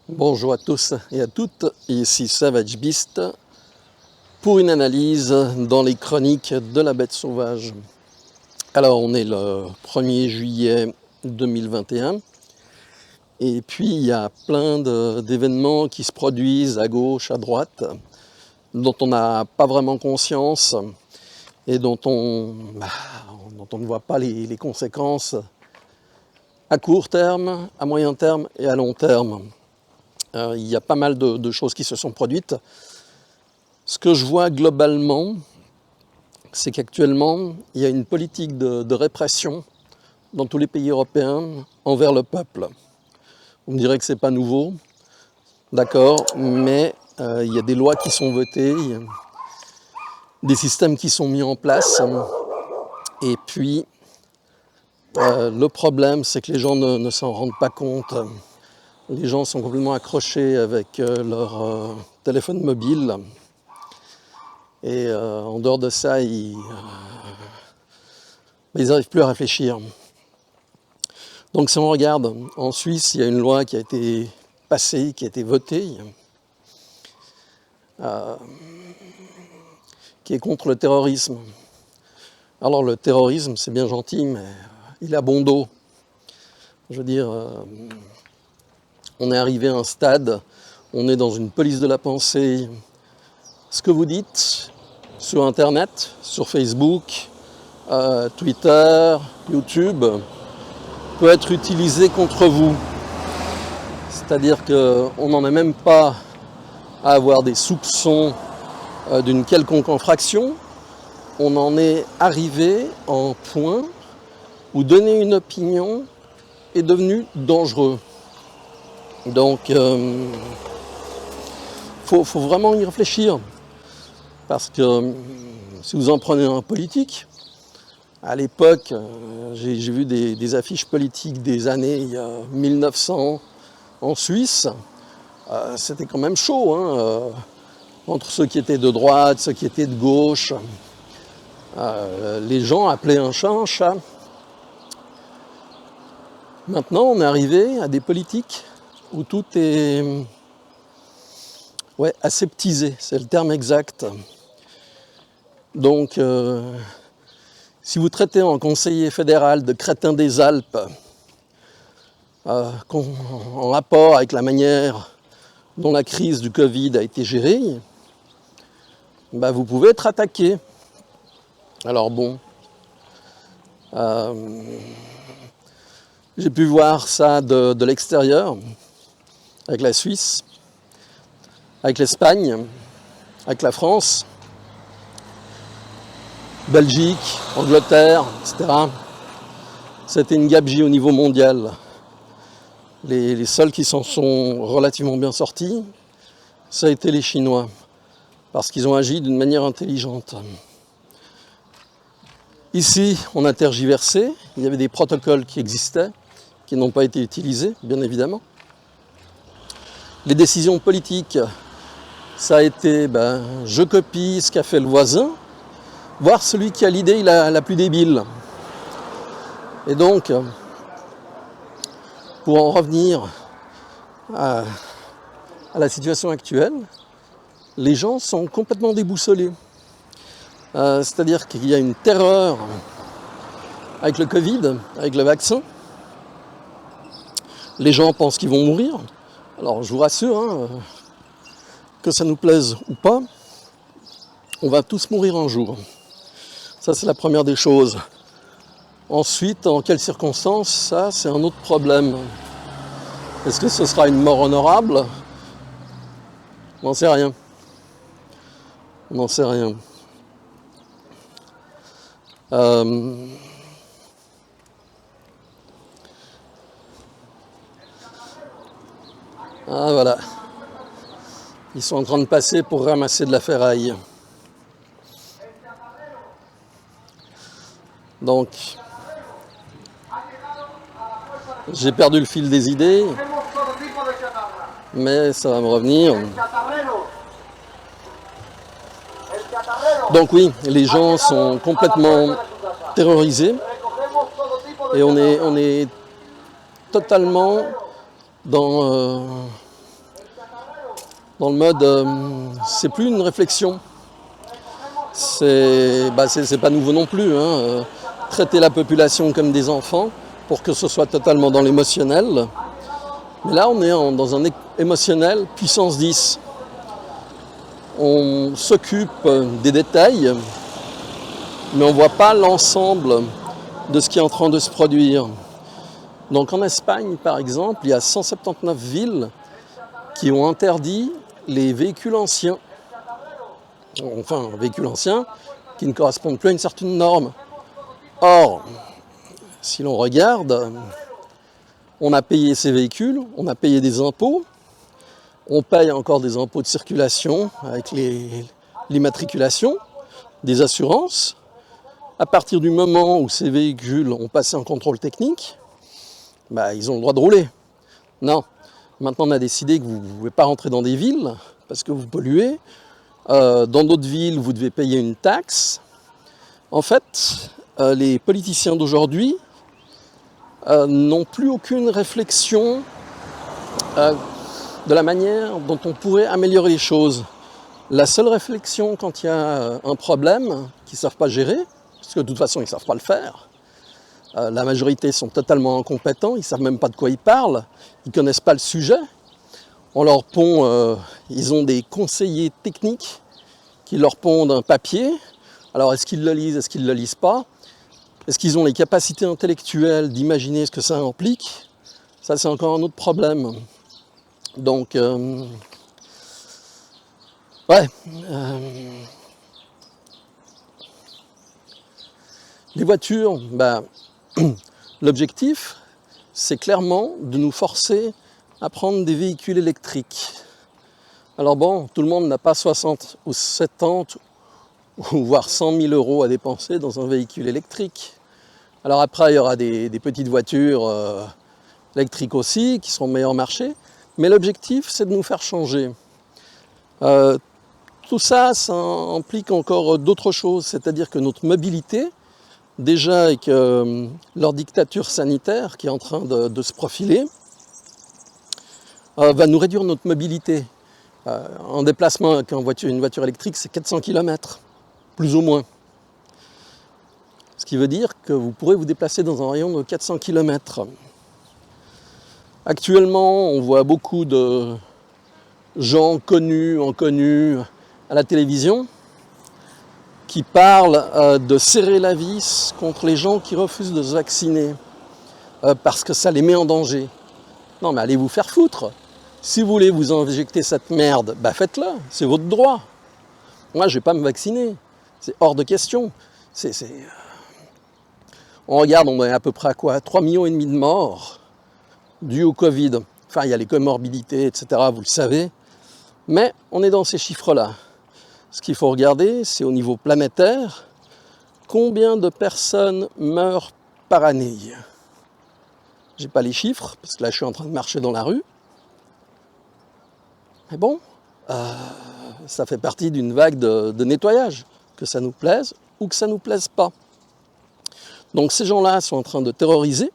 Bonjour à tous et à toutes, ici Savage Beast pour une analyse dans les chroniques de la bête sauvage. Alors on est le 1er juillet 2021 et puis il y a plein d'événements qui se produisent à gauche, à droite, dont on n'a pas vraiment conscience et dont on ne voit pas les conséquences à court terme, à moyen terme et à long terme. Il y a pas mal de choses qui se sont produites. Ce que je vois globalement, c'est qu'actuellement, il y a une politique de répression dans tous les pays européens envers le peuple. Vous me direz que ce n'est pas nouveau, d'accord, mais il y a des lois qui sont votées, il y a des systèmes qui sont mis en place, et puis le problème, c'est que les gens ne s'en rendent pas compte. Les gens sont complètement accrochés avec leur téléphone mobile. Et en dehors de ça, ils n'arrivent plus à réfléchir. Donc si on regarde, en Suisse, il y a une loi qui a été passée, qui a été votée, qui est contre le terrorisme. Alors le terrorisme, c'est bien gentil, mais il a bon dos. Je veux dire, on est arrivé à un stade, on est dans une police de la pensée. Ce que vous dites sur Internet, sur Facebook, Twitter, YouTube, peut être utilisé contre vous. C'est-à-dire qu'on n'en est même pas à avoir des soupçons d'une quelconque infraction. On en est arrivé à un point où donner une opinion est devenu dangereux. Donc, faut vraiment y réfléchir. Parce que si vous en prenez un politique, à l'époque, j'ai vu des affiches politiques des années 1900 en Suisse, c'était quand même chaud, hein, entre ceux qui étaient de droite, ceux qui étaient de gauche. Les gens appelaient un chat un chat. Maintenant, on est arrivé à des politiques où tout est aseptisé, c'est le terme exact. Donc, si vous traitez un conseiller fédéral de crétin des Alpes, en rapport avec la manière dont la crise du Covid a été gérée, vous pouvez être attaqué. Alors bon, j'ai pu voir ça de l'extérieur, avec la Suisse, avec l'Espagne, avec la France, Belgique, Angleterre, etc. C'était une gabegie au niveau mondial. Les seuls qui s'en sont relativement bien sortis, ça a été les Chinois, parce qu'ils ont agi d'une manière intelligente. Ici, on a tergiversé, il y avait des protocoles qui existaient, qui n'ont pas été utilisés, bien évidemment. Les décisions politiques, ça a été, je copie ce qu'a fait le voisin, voir celui qui a l'idée la plus débile. Et donc, pour en revenir à la situation actuelle, les gens sont complètement déboussolés. C'est-à-dire qu'il y a une terreur avec le Covid, avec le vaccin. Les gens pensent qu'ils vont mourir. Alors je vous rassure, que ça nous plaise ou pas, on va tous mourir un jour. Ça, c'est la première des choses. Ensuite, en quelles circonstances, ça, c'est un autre problème. Est-ce que ce sera une mort honorable ? On n'en sait rien. On n'en sait rien. Ah, voilà. Ils sont en train de passer pour ramasser de la ferraille. Donc, j'ai perdu le fil des idées, mais ça va me revenir. Donc oui, les gens sont complètement terrorisés et on est totalement dans dans le mode c'est plus une réflexion. C'est pas nouveau non plus, hein. Traiter la population comme des enfants pour que ce soit totalement dans l'émotionnel. Mais là, on est dans un émotionnel puissance 10. On s'occupe des détails, mais on ne voit pas l'ensemble de ce qui est en train de se produire. Donc en Espagne, par exemple, il y a 179 villes qui ont interdit les véhicules anciens. Enfin, véhicules anciens qui ne correspondent plus à une certaine norme. Or, si l'on regarde, on a payé ces véhicules, on a payé des impôts, on paye encore des impôts de circulation avec l'immatriculation, des assurances. À partir du moment où ces véhicules ont passé un contrôle technique, ils ont le droit de rouler. Non, maintenant on a décidé que vous ne pouvez pas rentrer dans des villes parce que vous polluez. Dans d'autres villes, vous devez payer une taxe. En fait, les politiciens d'aujourd'hui n'ont plus aucune réflexion de la manière dont on pourrait améliorer les choses. La seule réflexion quand il y a un problème qu'ils ne savent pas gérer, parce que de toute façon ils ne savent pas le faire, la majorité sont totalement incompétents, ils ne savent même pas de quoi ils parlent, ils ne connaissent pas le sujet. On leur pond, ils ont des conseillers techniques qui leur pondent un papier. Alors est-ce qu'ils le lisent, est-ce qu'ils ne le lisent pas? Est-ce qu'ils ont les capacités intellectuelles d'imaginer ce que ça implique? Ça, c'est encore un autre problème. Donc, les voitures, l'objectif, c'est clairement de nous forcer à prendre des véhicules électriques. Alors bon, tout le monde n'a pas 60 ou 70 ou voire 100 000 euros à dépenser dans un véhicule électrique. Alors après, il y aura des petites voitures électriques aussi qui seront meilleur marché. Mais l'objectif, c'est de nous faire changer. Tout ça, ça implique encore d'autres choses. C'est-à-dire que notre mobilité, déjà avec leur dictature sanitaire qui est en train de se profiler, va nous réduire notre mobilité. En déplacement avec une voiture électrique, c'est 400 km, plus ou moins. Ce qui veut dire que vous pourrez vous déplacer dans un rayon de 400 km. Actuellement, on voit beaucoup de gens connus, inconnus à la télévision qui parlent de serrer la vis contre les gens qui refusent de se vacciner parce que ça les met en danger. Non mais allez vous faire foutre. Si vous voulez vous injecter cette merde, faites-le, c'est votre droit. Moi je ne vais pas me vacciner, c'est hors de question. On regarde, on est à peu près à quoi? 3,5 millions de morts dus au Covid. Enfin, il y a les comorbidités, etc., vous le savez. Mais on est dans ces chiffres-là. Ce qu'il faut regarder, c'est au niveau planétaire, combien de personnes meurent par année. J'ai pas les chiffres, parce que là je suis en train de marcher dans la rue. Mais bon, ça fait partie d'une vague de nettoyage, que ça nous plaise ou que ça nous plaise pas. Donc ces gens-là sont en train de terroriser.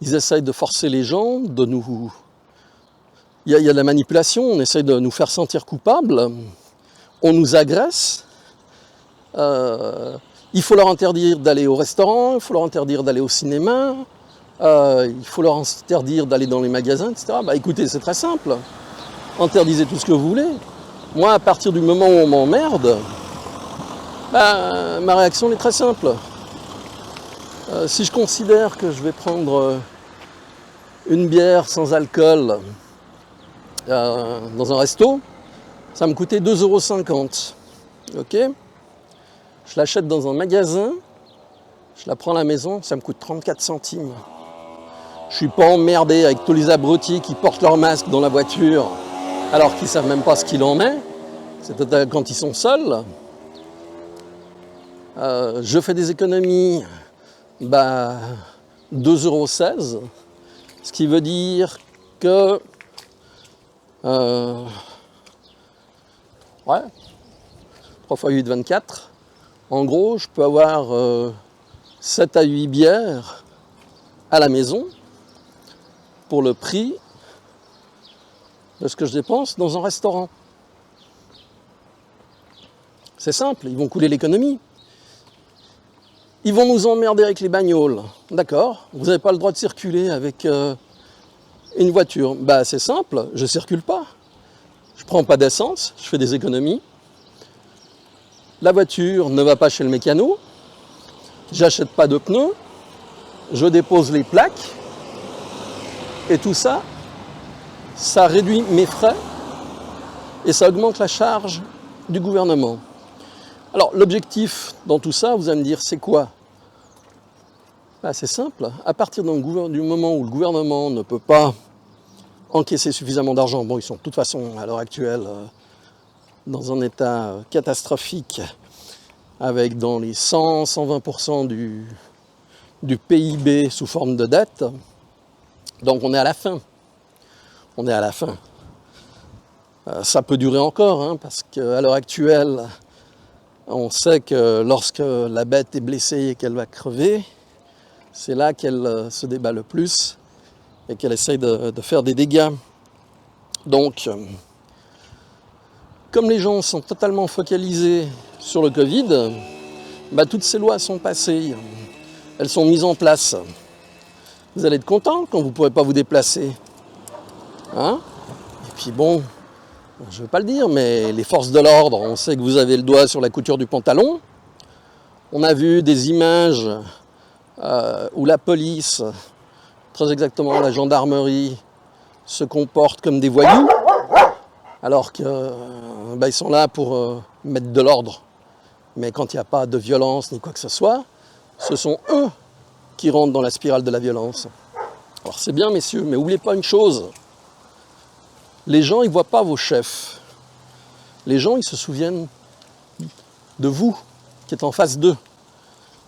Ils essayent de forcer les gens, de nous... Il y a de la manipulation, on essaye de nous faire sentir coupables. On nous agresse. Il faut leur interdire d'aller au restaurant, il faut leur interdire d'aller au cinéma, il faut leur interdire d'aller dans les magasins, etc. Écoutez, c'est très simple. Interdisez tout ce que vous voulez. Moi, à partir du moment où on m'emmerde, ma réaction est très simple. Si je considère que je vais prendre une bière sans alcool dans un resto, ça me coûtait 2,50 €. Ok ? Je l'achète dans un magasin, je la prends à la maison, ça me coûte 34 centimes. Je suis pas emmerdé avec tous les abrutis qui portent leur masque dans la voiture alors qu'ils ne savent même pas ce qu'il en est. C'est quand ils sont seuls. Je fais des économies, 2,16 €, ce qui veut dire que 3 x 8, 24. En gros, je peux avoir 7 à 8 bières à la maison pour le prix de ce que je dépense dans un restaurant. C'est simple, ils vont couler l'économie. Ils vont nous emmerder avec les bagnoles. D'accord, vous n'avez pas le droit de circuler avec une voiture. Bah c'est simple, je ne circule pas. Je ne prends pas d'essence, je fais des économies. La voiture ne va pas chez le mécano. J'achète pas de pneus. Je dépose les plaques. Et tout ça, ça réduit mes frais et ça augmente la charge du gouvernement. Alors l'objectif dans tout ça, vous allez me dire, c'est quoi? Bah, c'est simple. À partir du moment où le gouvernement ne peut pas encaisser suffisamment d'argent, bon, ils sont de toute façon à l'heure actuelle dans un état catastrophique, avec dans les 100-120% du PIB sous forme de dette. Donc on est à la fin. On est à la fin. Ça peut durer encore, hein, parce qu'à l'heure actuelle, on sait que lorsque la bête est blessée et qu'elle va crever, c'est là qu'elle se débat le plus et qu'elle essaye de faire des dégâts. Donc, comme les gens sont totalement focalisés sur le Covid, bah, toutes ces lois sont passées, elles sont mises en place. Vous allez être content quand vous ne pourrez pas vous déplacer. Hein? Et puis bon, je ne veux pas le dire, mais les forces de l'ordre, on sait que vous avez le doigt sur la couture du pantalon. On a vu des images où la police, très exactement la gendarmerie, se comporte comme des voyous, alors qu'ils sont là pour mettre de l'ordre. Mais quand il n'y a pas de violence ni quoi que ce soit, ce sont eux qui rentrent dans la spirale de la violence. Alors c'est bien, messieurs, mais n'oubliez pas une chose. Les gens, ils ne voient pas vos chefs. Les gens, ils se souviennent de vous, qui êtes en face d'eux.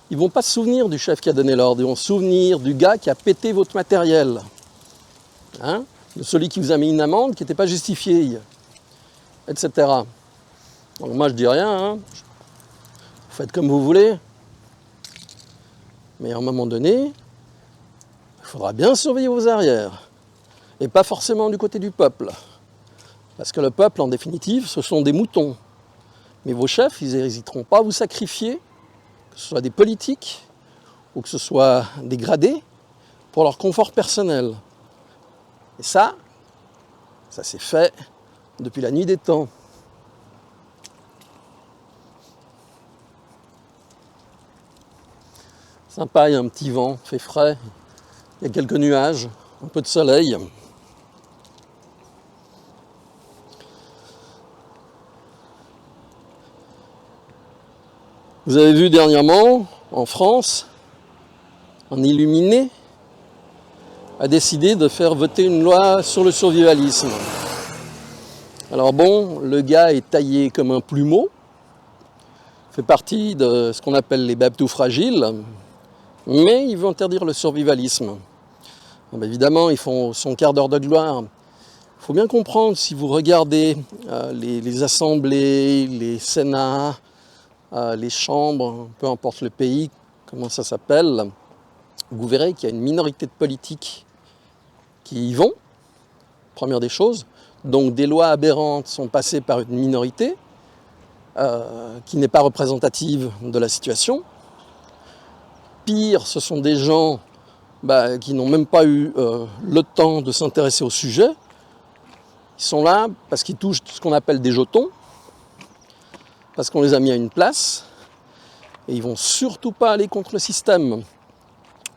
Ils ne vont pas se souvenir du chef qui a donné l'ordre, ils vont se souvenir du gars qui a pété votre matériel. Hein? De celui qui vous a mis une amende qui n'était pas justifiée, etc. Donc moi, je dis rien, hein. Vous faites comme vous voulez. Mais à un moment donné, il faudra bien surveiller vos arrières. Et pas forcément du côté du peuple. Parce que le peuple, en définitive, ce sont des moutons. Mais vos chefs, ils n'hésiteront pas à vous sacrifier, que ce soit des politiques ou que ce soit des gradés, pour leur confort personnel. Et ça s'est fait depuis la nuit des temps. Sympa, il y a un petit vent, il fait frais, il y a quelques nuages, un peu de soleil. Vous avez vu dernièrement, en France, un illuminé a décidé de faire voter une loi sur le survivalisme. Alors bon, le gars est taillé comme un plumeau, fait partie de ce qu'on appelle les bêtes tout fragiles, mais il veut interdire le survivalisme. Donc, évidemment, ils font son quart d'heure de gloire. Il faut bien comprendre, si vous regardez les assemblées, les sénats, les chambres, peu importe le pays, comment ça s'appelle, vous verrez qu'il y a une minorité de politiques qui y vont, première des choses. Donc des lois aberrantes sont passées par une minorité qui n'est pas représentative de la situation. Pire, ce sont des gens qui n'ont même pas eu le temps de s'intéresser au sujet. Ils sont là parce qu'ils touchent ce qu'on appelle des jetons, parce qu'on les a mis à une place, et ils ne vont surtout pas aller contre le système.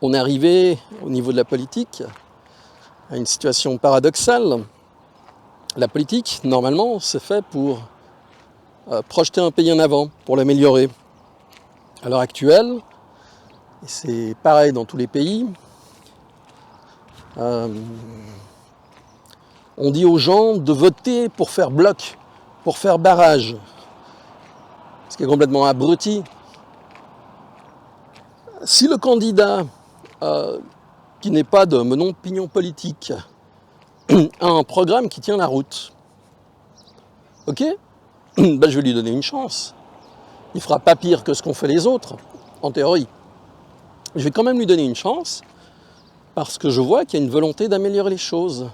On est arrivé, au niveau de la politique, à une situation paradoxale. La politique, normalement, c'est fait pour projeter un pays en avant, pour l'améliorer. À l'heure actuelle, et c'est pareil dans tous les pays, on dit aux gens de voter pour faire bloc, pour faire barrage. Ce qui est complètement abruti. Si le candidat qui n'est pas de mon opinion politique a un programme qui tient la route, ok, je vais lui donner une chance. Il ne fera pas pire que ce qu'ont fait les autres, en théorie. Je vais quand même lui donner une chance, parce que je vois qu'il y a une volonté d'améliorer les choses.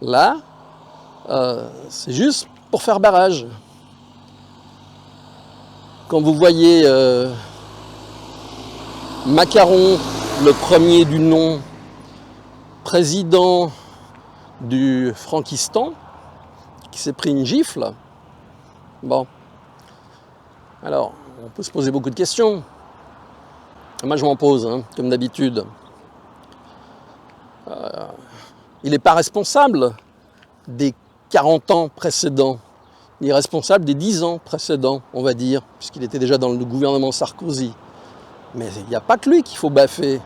Là, c'est juste pour faire barrage. Quand vous voyez Macaron, le premier du nom, président du Frankistan, qui s'est pris une gifle, bon, alors on peut se poser beaucoup de questions. Moi je m'en pose, hein, comme d'habitude. Il n'est pas responsable des 40 ans précédents. Il est responsable des 10 ans précédents, on va dire, puisqu'il était déjà dans le gouvernement Sarkozy. Mais il n'y a pas que lui qu'il faut baffer.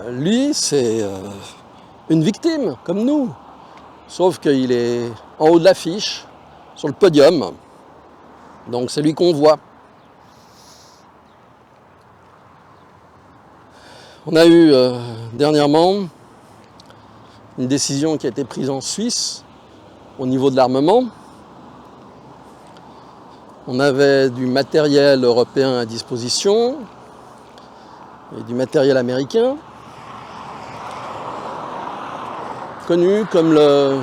Lui, c'est une victime, comme nous. Sauf qu'il est en haut de l'affiche, sur le podium. Donc c'est lui qu'on voit. On a eu dernièrement une décision qui a été prise en Suisse au niveau de l'armement. On avait du matériel européen à disposition et du matériel américain, connu comme le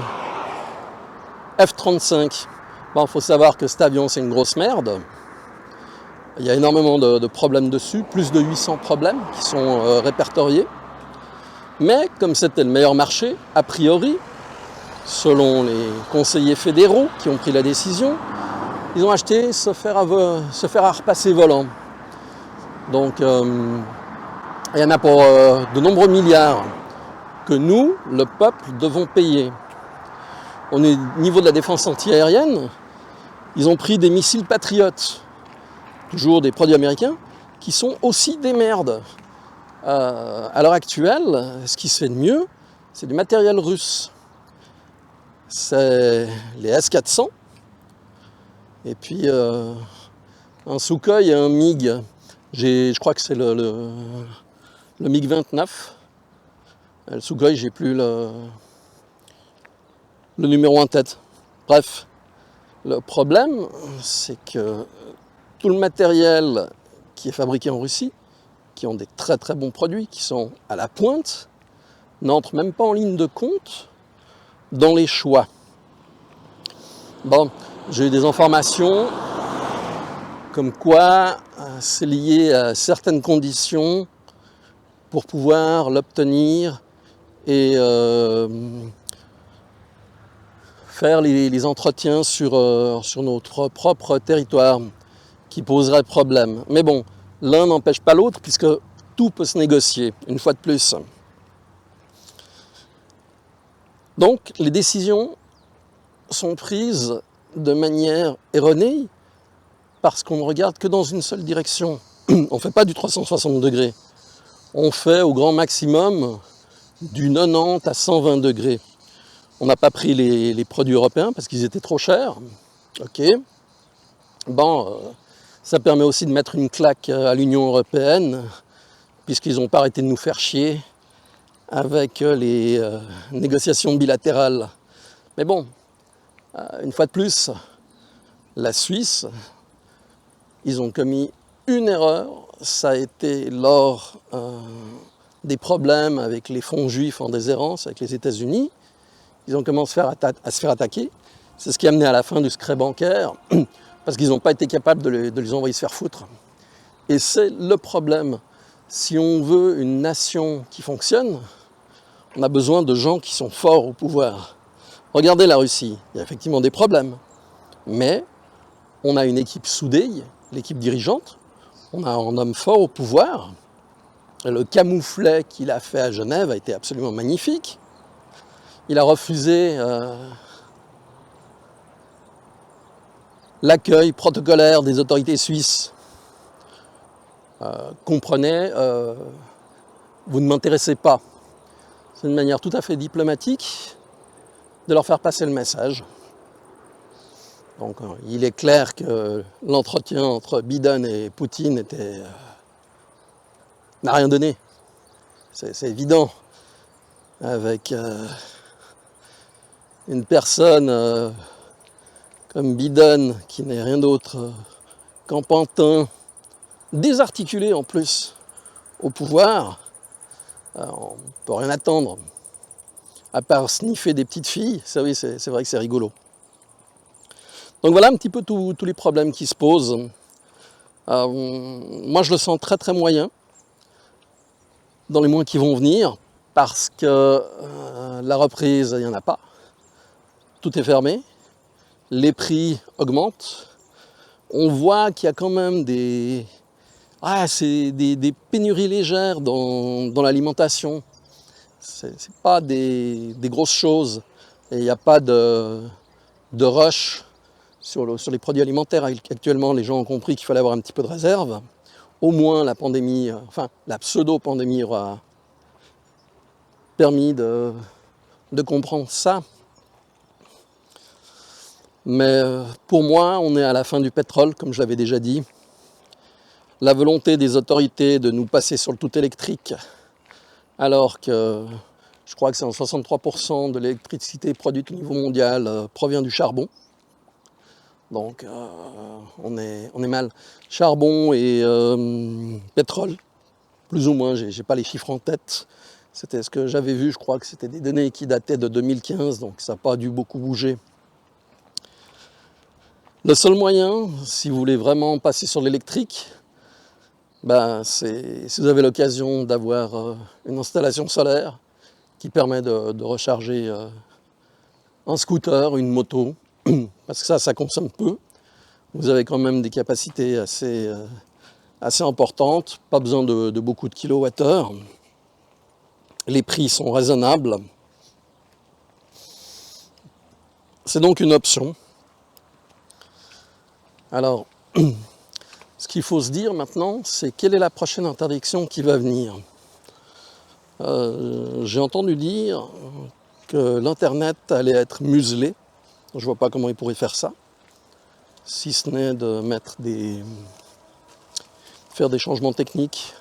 F-35. Bon, faut savoir que cet avion, c'est une grosse merde. Il y a énormément de problèmes dessus, plus de 800 problèmes qui sont répertoriés. Mais comme c'était le meilleur marché, a priori, selon les conseillers fédéraux qui ont pris la décision, ils ont acheté se faire à repasser volant. Donc, il y en a pour de nombreux milliards que nous, le peuple, devons payer. Au niveau de la défense antiaérienne, ils ont pris des missiles patriotes, toujours des produits américains, qui sont aussi des merdes. À l'heure actuelle, ce qui se fait de mieux, c'est du matériel russe. C'est les S-400, et puis un Sukhoi et un MiG. Je crois que c'est le MiG-29. Le Sukhoi, j'ai plus le numéro en tête. Bref, le problème, c'est que tout le matériel qui est fabriqué en Russie, qui ont des très très bons produits, qui sont à la pointe, n'entrent même pas en ligne de compte dans les choix. Bon, j'ai eu des informations comme quoi c'est lié à certaines conditions pour pouvoir l'obtenir et faire les entretiens sur notre propre territoire qui poserait problème. Mais bon, l'un n'empêche pas l'autre puisque tout peut se négocier, une fois de plus. Donc, les décisions sont prises de manière erronée parce qu'on ne regarde que dans une seule direction. On ne fait pas du 360 degrés. On fait au grand maximum du 90 à 120 degrés. On n'a pas pris les produits européens parce qu'ils étaient trop chers. Ok. Bon, ça permet aussi de mettre une claque à l'Union européenne puisqu'ils n'ont pas arrêté de nous faire chier avec les négociations bilatérales. Mais bon, une fois de plus, la Suisse, ils ont commis une erreur. Ça a été lors des problèmes avec les fonds juifs en déshérence avec les États-Unis. Ils ont commencé à se faire attaquer. C'est ce qui a amené à la fin du secret bancaire, parce qu'ils n'ont pas été capables de les envoyer se faire foutre. Et c'est le problème. Si on veut une nation qui fonctionne, on a besoin de gens qui sont forts au pouvoir. Regardez la Russie, il y a effectivement des problèmes. Mais on a une équipe soudée, l'équipe dirigeante, on a un homme fort au pouvoir. Le camouflet qu'il a fait à Genève a été absolument magnifique. Il a refusé l'accueil protocolaire des autorités suisses. Comprenez, vous ne m'intéressez pas. C'est une manière tout à fait diplomatique de leur faire passer le message. Donc il est clair que l'entretien entre Biden et Poutine n'a rien donné. C'est évident. Avec une personne comme Biden, qui n'est rien d'autre qu'un pantin, désarticulé en plus, au pouvoir, on ne peut rien attendre. à part sniffer des petites filles, ça oui, c'est vrai que c'est rigolo. Donc voilà un petit peu tous les problèmes qui se posent. Moi je le sens très très moyen dans les mois qui vont venir, parce que la reprise, il n'y en a pas. Tout est fermé, les prix augmentent. On voit qu'il y a quand même des pénuries légères dans l'alimentation. C'est pas des grosses choses. Et il n'y a pas de rush sur les produits alimentaires. Actuellement, les gens ont compris qu'il fallait avoir un petit peu de réserve. Au moins la pandémie, enfin la pseudo-pandémie aura permis de comprendre ça. Mais pour moi, on est à la fin du pétrole, comme je l'avais déjà dit. La volonté des autorités de nous passer sur le tout électrique, alors que je crois que c'est en 63% de l'électricité produite au niveau mondial provient du charbon. Donc on est mal. Charbon et pétrole, plus ou moins, j'ai pas les chiffres en tête. C'était ce que j'avais vu, je crois que c'était des données qui dataient de 2015, donc ça n'a pas dû beaucoup bouger. Le seul moyen, si vous voulez vraiment passer sur l'électrique, c'est si vous avez l'occasion d'avoir une installation solaire qui permet de recharger un scooter, une moto, parce que ça consomme peu. Vous avez quand même des capacités assez importantes, pas besoin de beaucoup de kilowattheures. Les prix sont raisonnables. C'est donc une option. Alors, ce qu'il faut se dire maintenant, c'est quelle est la prochaine interdiction qui va venir. J'ai entendu dire que l'Internet allait être muselé. Je ne vois pas comment ils pourraient faire ça, si ce n'est de faire des changements techniques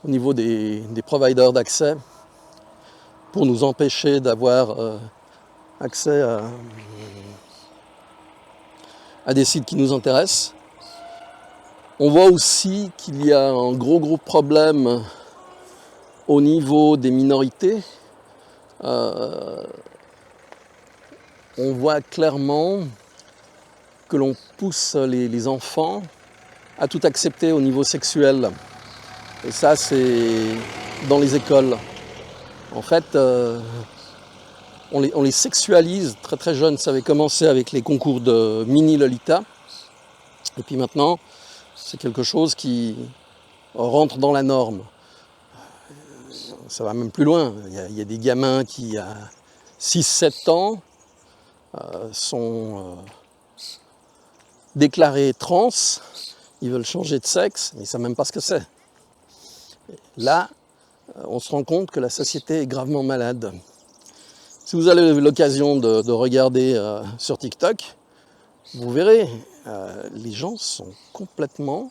au niveau des providers d'accès pour nous empêcher d'avoir accès à des sites qui nous intéressent. On voit aussi qu'il y a un gros problème au niveau des minorités. On voit clairement que l'on pousse les enfants à tout accepter au niveau sexuel. Et ça, c'est dans les écoles. En fait, on les sexualise très très jeunes. Ça avait commencé avec les concours de mini Lolita. Et puis maintenant, c'est quelque chose qui rentre dans la norme. Ça va même plus loin. Il y a des gamins qui, à 6-7 ans, sont déclarés trans. Ils veulent changer de sexe, mais ils ne savent même pas ce que c'est. Là, on se rend compte que la société est gravement malade. Si vous avez l'occasion de regarder sur TikTok, vous verrez, les gens sont complètement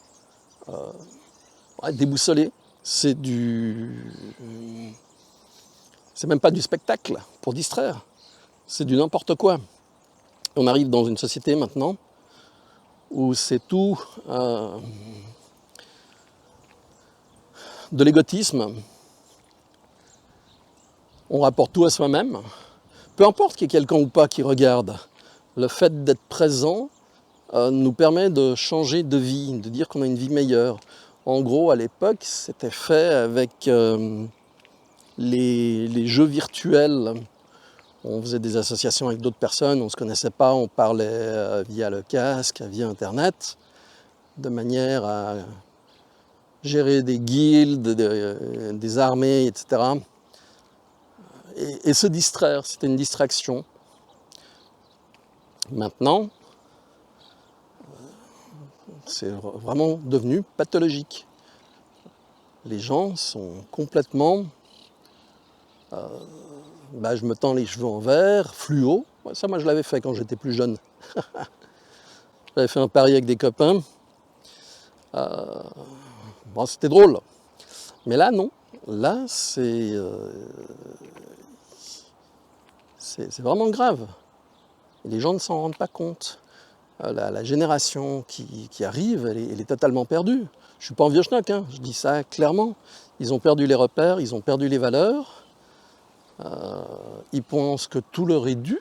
déboussolés. C'est même pas du spectacle pour distraire, c'est du n'importe quoi. On arrive dans une société maintenant où c'est tout de l'égotisme. On rapporte tout à soi-même. Peu importe qu'il y ait quelqu'un ou pas qui regarde, le fait d'être présent nous permet de changer de vie, de dire qu'on a une vie meilleure. En gros, à l'époque, c'était fait avec les jeux virtuels. On faisait des associations avec d'autres personnes, on ne se connaissait pas, on parlait via le casque, via Internet, de manière à gérer des guildes, des armées, etc. Et se distraire, c'était une distraction. Maintenant, c'est vraiment devenu pathologique. Les gens sont complètement... je me tends les cheveux en vert, fluo. Ça, moi, je l'avais fait quand j'étais plus jeune. J'avais fait un pari avec des copains. C'était drôle. Mais là, non. Là, c'est vraiment grave. Et les gens ne s'en rendent pas compte. La génération qui arrive, elle est totalement perdue. Je ne suis pas un vieux schnock, hein, je dis ça clairement. Ils ont perdu les repères, ils ont perdu les valeurs. Ils pensent que tout leur est dû.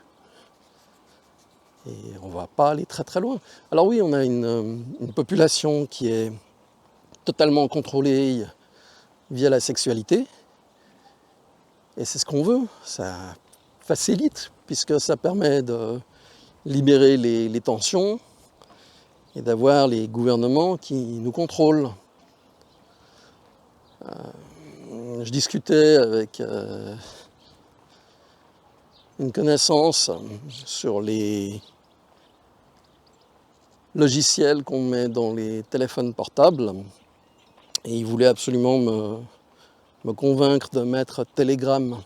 Et on ne va pas aller très très loin. Alors oui, on a une population qui est totalement contrôlée via la sexualité. Et c'est ce qu'on veut. Ça facilite, puisque ça permet de libérer les tensions et d'avoir les gouvernements qui nous contrôlent. Je discutais avec une connaissance sur les logiciels qu'on met dans les téléphones portables et il voulait absolument me convaincre de mettre Telegram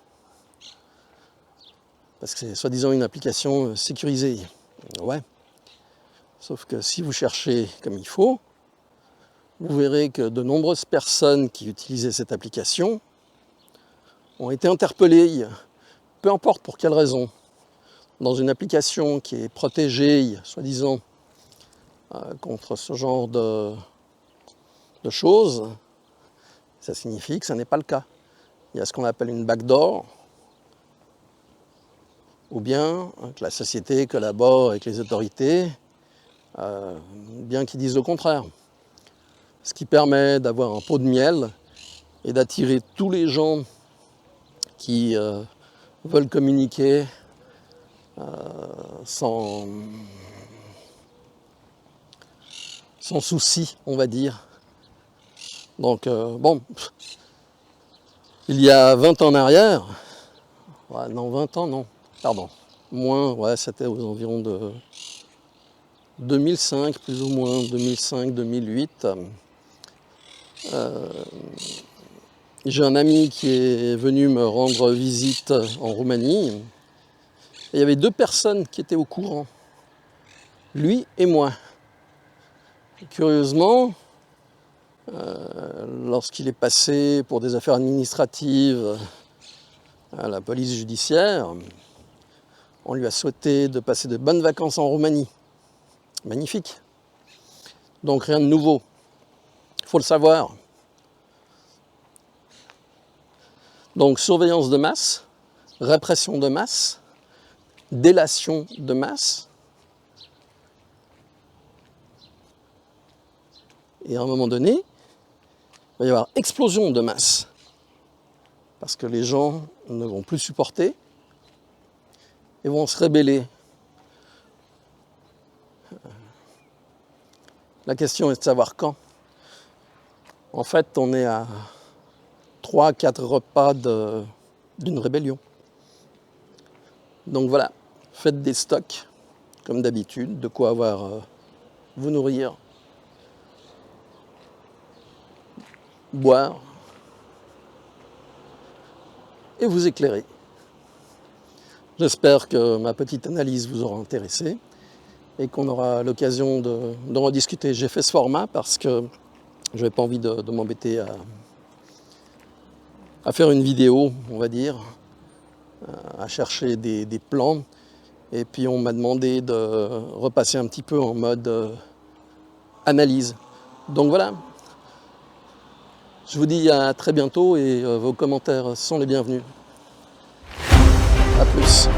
parce que c'est soi-disant une application sécurisée. Ouais. Sauf que si vous cherchez comme il faut, vous verrez que de nombreuses personnes qui utilisaient cette application ont été interpellées, peu importe pour quelle raison, dans une application qui est protégée, soi-disant, contre ce genre de choses. Ça signifie que ce n'est pas le cas. Il y a ce qu'on appelle une backdoor, ou bien que la société collabore avec les autorités, bien qu'ils disent le contraire. Ce qui permet d'avoir un pot de miel et d'attirer tous les gens qui veulent communiquer sans souci, on va dire. Donc, bon, il y a 20 ans en arrière, ouais, non, 20 ans, non, pardon, moins, ouais, c'était aux environs de 2005, plus ou moins, 2005-2008. J'ai un ami qui est venu me rendre visite en Roumanie. Et il y avait 2 personnes qui étaient au courant, lui et moi. Et curieusement, lorsqu'il est passé pour des affaires administratives à la police judiciaire, on lui a souhaité de passer de bonnes vacances en Roumanie. Magnifique. Donc rien de nouveau. Il faut le savoir. Donc surveillance de masse, répression de masse, délation de masse. Et à un moment donné, il va y avoir explosion de masse. Parce que les gens ne vont plus supporter et vont se rebeller. La question est de savoir quand. En fait, on est à 3-4 repas d'une rébellion. Donc voilà, faites des stocks, comme d'habitude, de quoi avoir vous nourrir, boire et vous éclairer. J'espère que ma petite analyse vous aura intéressé et qu'on aura l'occasion d'en rediscuter. J'ai fait ce format parce que je n'avais pas envie de m'embêter à faire une vidéo, on va dire, à chercher des plans. Et puis on m'a demandé de repasser un petit peu en mode analyse. Donc voilà, je vous dis à très bientôt et vos commentaires sont les bienvenus. A plus.